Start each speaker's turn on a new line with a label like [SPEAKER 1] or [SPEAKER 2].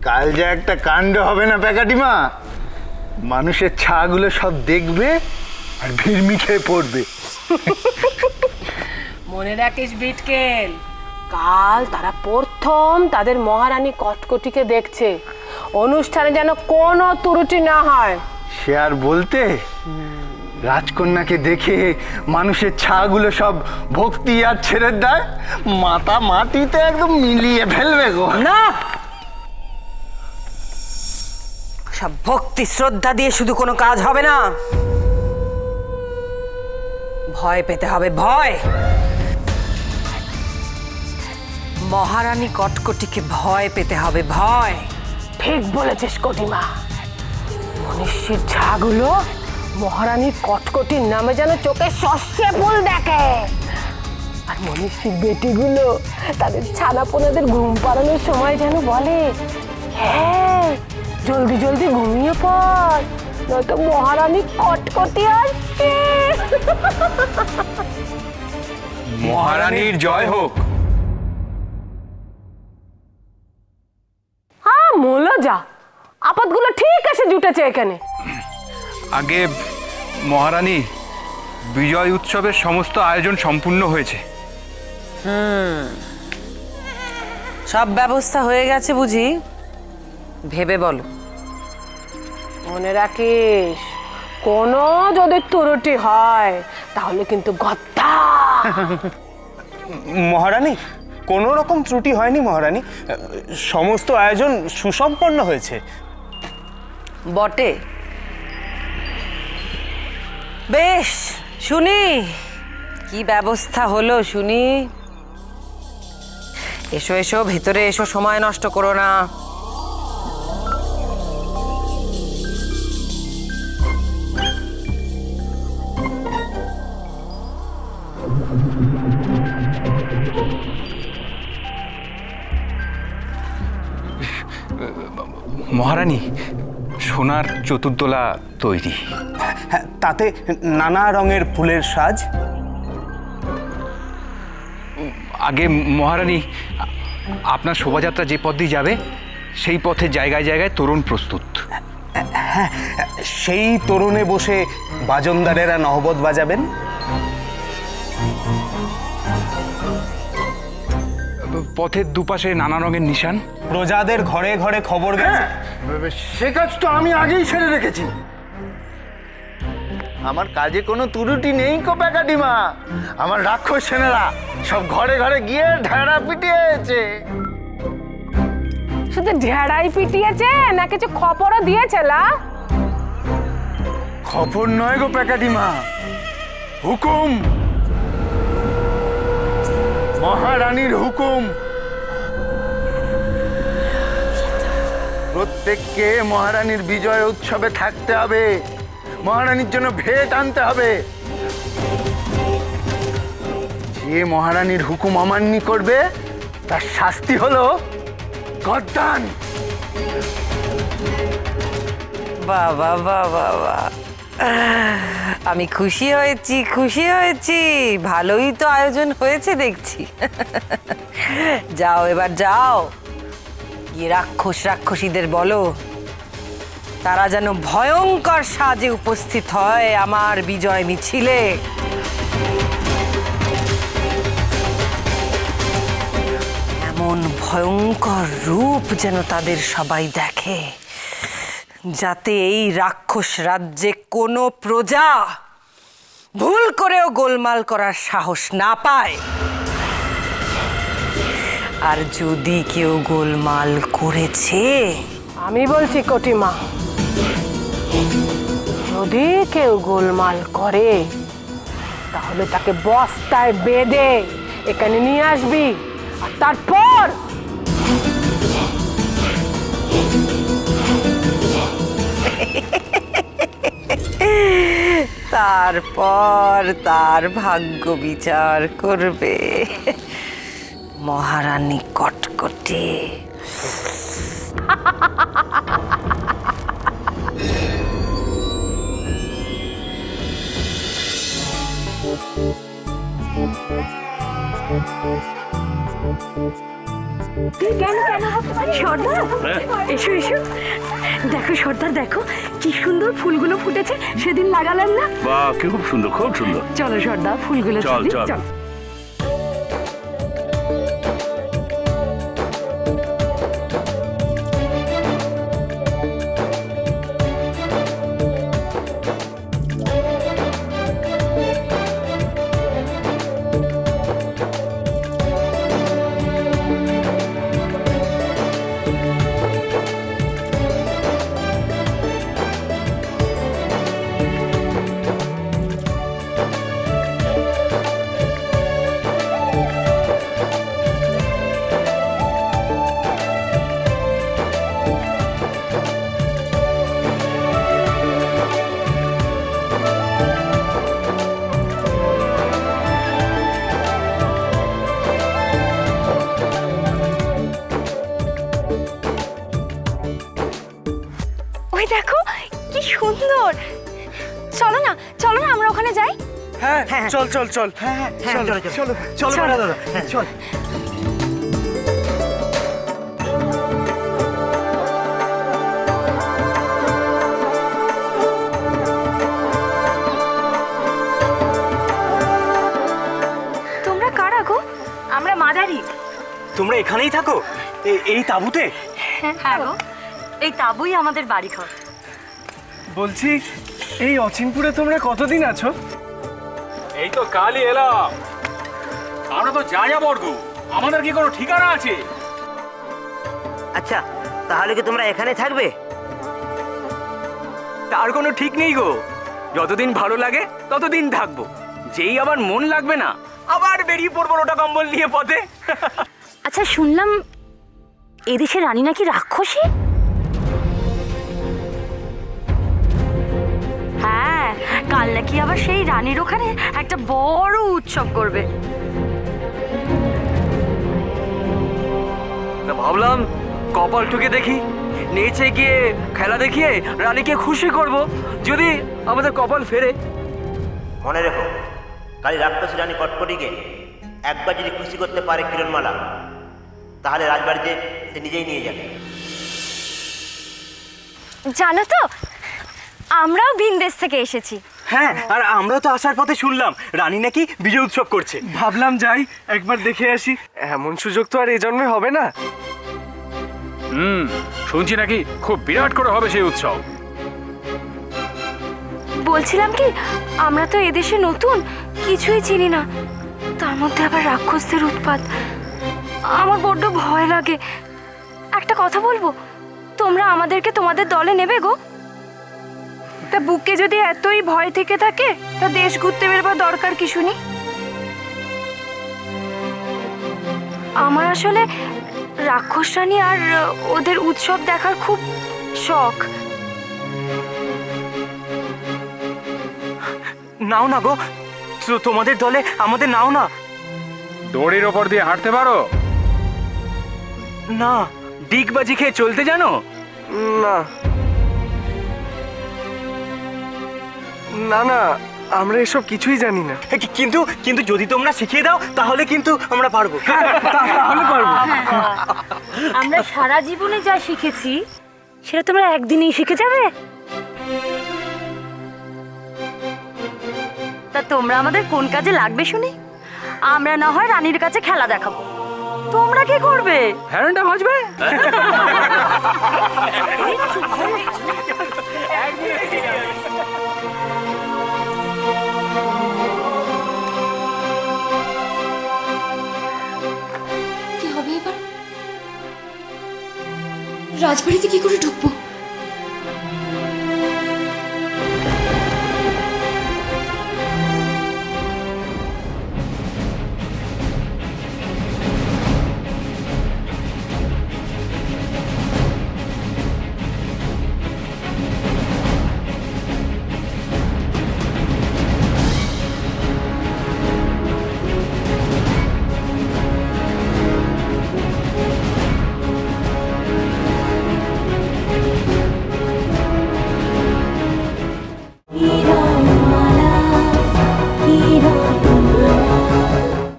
[SPEAKER 1] কাল যে একটা কাণ্ড হবে না প্যাকাটিমা, মানুষের ছাগুলো সব দেখবে আর ভিড়মি খেয়ে পড়বে।
[SPEAKER 2] মনে রাখিস বিটকেল, কাল তারা প্রথম তাদের মহারানী কটকটিকে দেখছে। অনুষ্ঠানে যেন কোনো ত্রুটি না হয়।
[SPEAKER 1] সে আর বলতে, রাজকন্যাকে দেখে মানুষের ছাগুলো সব ভক্তি আর ছেড়ে দেয়, মাথা মাটিতে একদম মিলিয়ে ফেলবে গো।
[SPEAKER 3] না, সব ভক্তি শ্রদ্ধা দিয়ে শুধু কোনো কাজ হবে না, ভয় পেতে হবে, ভয়। মহারানী কটকটিকে ভয় পেতে হবে, ভয়।
[SPEAKER 2] ঠিক বলেছিস কটিমা। মনীষীর ছাগুলো মহারানীর কটকটির নামে যেন চোখে সর্ষে ফুল দেখে, আর মনীষীর বেটিগুলো তাদের ছানাপোনাদের ঘুম পাড়ানোর সময় যেন বলে, হ্যাঁ জলদি জলদি ঘুমিয়ে পড়, নয়তো মহারানী কটকটি আসছে।
[SPEAKER 4] মহারানীর জয় হোক।
[SPEAKER 2] হ্যাঁ মোলা যা, আপদগুলো ঠিক আছে জুটেছে এখানে।
[SPEAKER 4] আগে মহারানী, বিজয় উৎসবের সমস্ত আয়োজন সম্পূর্ণ হয়েছে।
[SPEAKER 3] সব ব্যবস্থা হয়ে গেছে বুঝি? ভেবে বলো।
[SPEAKER 2] মনে রাখিস, কোনো যদি ত্রুটি হয় তাহলে কিন্তু গদ্দা।
[SPEAKER 5] মহারানী, কোনো রকম ত্রুটি হয়নি মহারানী, সমস্ত আয়োজন সুসম্পন্ন হয়েছে।
[SPEAKER 3] বটে, বেশ শুনি কি ব্যবস্থা হলো শুনি। এসো এসো, ভেতরে এসো, সময় নষ্ট করো না।
[SPEAKER 4] মহারানী, সোনার চতুর্দোলা তৈরি।
[SPEAKER 5] হ্যাঁ, তাতে নানা রঙের ফুলের সাজ।
[SPEAKER 4] আগে মহারানী, আপনার শোভাযাত্রা যে পথ দিয়ে যাবে সেই পথে জায়গায় জায়গায় তোরণ প্রস্তুত।
[SPEAKER 5] হ্যাঁ, সেই তোরণে বসে বাজনদারেরা নহবত বাজাবেন।
[SPEAKER 4] পথের দুপাশে নানা রঙের নিশান।
[SPEAKER 5] প্রজাদের ঘরে ঘরে খবর গেছে।
[SPEAKER 1] সে কাজ তো আমি আগেই সেরে রেখেছি। আমার কাজে কোনো ত্রুটি নেই কো প্যাকাটিমা। আমার রাক্ষস সেনারা সব ঘরে ঘরে গিয়ে ঢেড়া পিটিয়েছে।
[SPEAKER 2] শুধু ঢেড়াই পিটিয়েছে না কিছু খবরও দিয়েছে? লা
[SPEAKER 1] খবর নয় গো প্যাকাটিমা, হুকুম, মহারানীর হুকুম। প্রত্যেককে মহারানীর বিজয় উৎসবে থাকতে হবে, মহারানীর জন্য ভেট আনতে হবে। যে মহারানীর হুকুম অমান্য করবে তার শাস্তি হলো গর্দান।
[SPEAKER 3] বাবা বাবা বাবা, আমি খুশি হয়েছি, খুশি হয়েছি। ভালোই তো আয়োজন হয়েছে দেখছি। যাও এবার যাও, গিয়ে রাক্ষসীদের বলো তারা যেন ভয়ঙ্কর সাজে উপস্থিত হয় আমার বিজয় মিছিলে। এমন ভয়ঙ্কর রূপ যেন তাদের সবাই দেখে, যাতে এই রাক্ষস রাজ্যে কোনো প্রজা ভুল করেও গোলমাল করার সাহস না পায়। আর যদি কেউ গোলমাল করেছে,
[SPEAKER 2] আমি বলছি কটিমা, যদি কেউ গোলমাল করে তাহলে তাকে বস্তায় বেঁধে এখানে নিয়ে আসবি, আর
[SPEAKER 3] তারপর তার ভাগ্য বিচার করবে মহারানী কটকটি।
[SPEAKER 6] সর্দার এসো এসো, দেখো সর্দার দেখো কি সুন্দর ফুলগুলো ফুটেছে, সেদিন লাগালাম না?
[SPEAKER 7] বাহ, কি খুব সুন্দর, খুব সুন্দর।
[SPEAKER 6] চলো সর্দার ফুলগুলো
[SPEAKER 7] চল,
[SPEAKER 6] তুলি,
[SPEAKER 7] চল।
[SPEAKER 6] চল।
[SPEAKER 8] ওই দেখো কি সুন্দর, চলো না চলো না আমরা ওখানে যাই।
[SPEAKER 5] হ্যাঁ, চল চল চল। চলো চলো দাদা, চল।
[SPEAKER 8] তোমরা কারা গো?
[SPEAKER 6] আমরা মাদারি।
[SPEAKER 5] তোমরা এখানেই থাকো এই তাঁবুতে?
[SPEAKER 6] হ্যাঁ গো, এই তাবুই আমাদের বাড়িঘর।
[SPEAKER 5] বলছি, এই অচিনপুরে তোমরা কতদিন আছো?
[SPEAKER 7] এই তো কালই এলাম। আমরা তো যা বর্গ, আমাদের কি কোনো ঠিকানা আছে?
[SPEAKER 9] আচ্ছা, তাহলে কি তোমরা এখানে থাকবে?
[SPEAKER 4] তার কোনো ঠিক নেই গো, যতদিন ভালো লাগে ততদিন থাকবো, যেই আবার মন লাগবে না আবার বেরিয়ে পড়বো ওটা কম্বল নিয়ে পথে।
[SPEAKER 6] আচ্ছা শুনলাম এদেশে রানী নাকি রাক্ষসী? হ্যাঁ, কাল নাকি আবার সেই রানীর ওখানে একটা বড় উৎসব করবে।
[SPEAKER 4] ভাবলাম কপাল ঠুকে দেখি, নেচে গিয়ে খেলা দেখিয়ে রানীকে খুশি করব, যদি আমাদের কপাল ফেরে।
[SPEAKER 9] মনে রেখো, কালী রাক্ষসী রানী কটকটিকে একবার যদি খুশি করতে পারে কিরণমালা, তাহলে রাজবাড়িতে সে নিজেই নিয়ে যাবে।
[SPEAKER 8] জানো তো আমরাও ভিন দেশ থেকে এসেছি।
[SPEAKER 5] হ্যাঁ, আর আমরা তো আসার পথে শুনলাম রানী নাকি বিজয় উৎসব করছে। ভাবলাম যাই একবার দেখে আসি। এমন সুযোগ তো আর এই জন্মে হবে না।
[SPEAKER 7] শুনছি নাকি খুব বিরাট করে হবে সেই উৎসব।
[SPEAKER 8] বলছিলাম কি, আমরা তো এদেশে নতুন, কিছুই চিনি না, তার মধ্যে আবার রাক্ষসদের উৎপাত, আমার বড্ড ভয় লাগে। একটা কথা বলবো, তোমরা আমাদেরকে তোমাদের দলে নেবে গো? তা বুকে যদি এতই ভয় থেকে থাকে, তা দেশ ঘুরতে বেরবার দরকার কি শুনি? আমার আসলে রাক্ষস রানী আর ওদের উৎসব দেখার খুব শখ।
[SPEAKER 5] নাও না গো, তোমাদের দলে আমাদের নাও না।
[SPEAKER 7] দড়ির ওপর দিয়ে হাঁটতে পারো?
[SPEAKER 5] না।
[SPEAKER 4] ডিগবাজি খেয়ে চলতে জানো?
[SPEAKER 5] না না না, আমরা এসব কিছুই জানি না। কিন্তু কিন্তু যদি তোমরা শিখিয়ে দাও তাহলে কিন্তু আমরা পারবো। তাহলে পারবো।
[SPEAKER 6] আমরা সারা জীবনে যা শিখেছি সেটা তোমরা একদিনেই শিখে যাবে? তা তোমরা আমাদের কোন কাজে লাগবে শুনি? আমরা না হয় রানীর কাছে খেলা দেখাবো, তোমরা কি করবে?
[SPEAKER 4] হ্যান্ডা ভাজবে?
[SPEAKER 8] কি হবে এবার? রাজবাড়িতে কি করে ঢুকবো?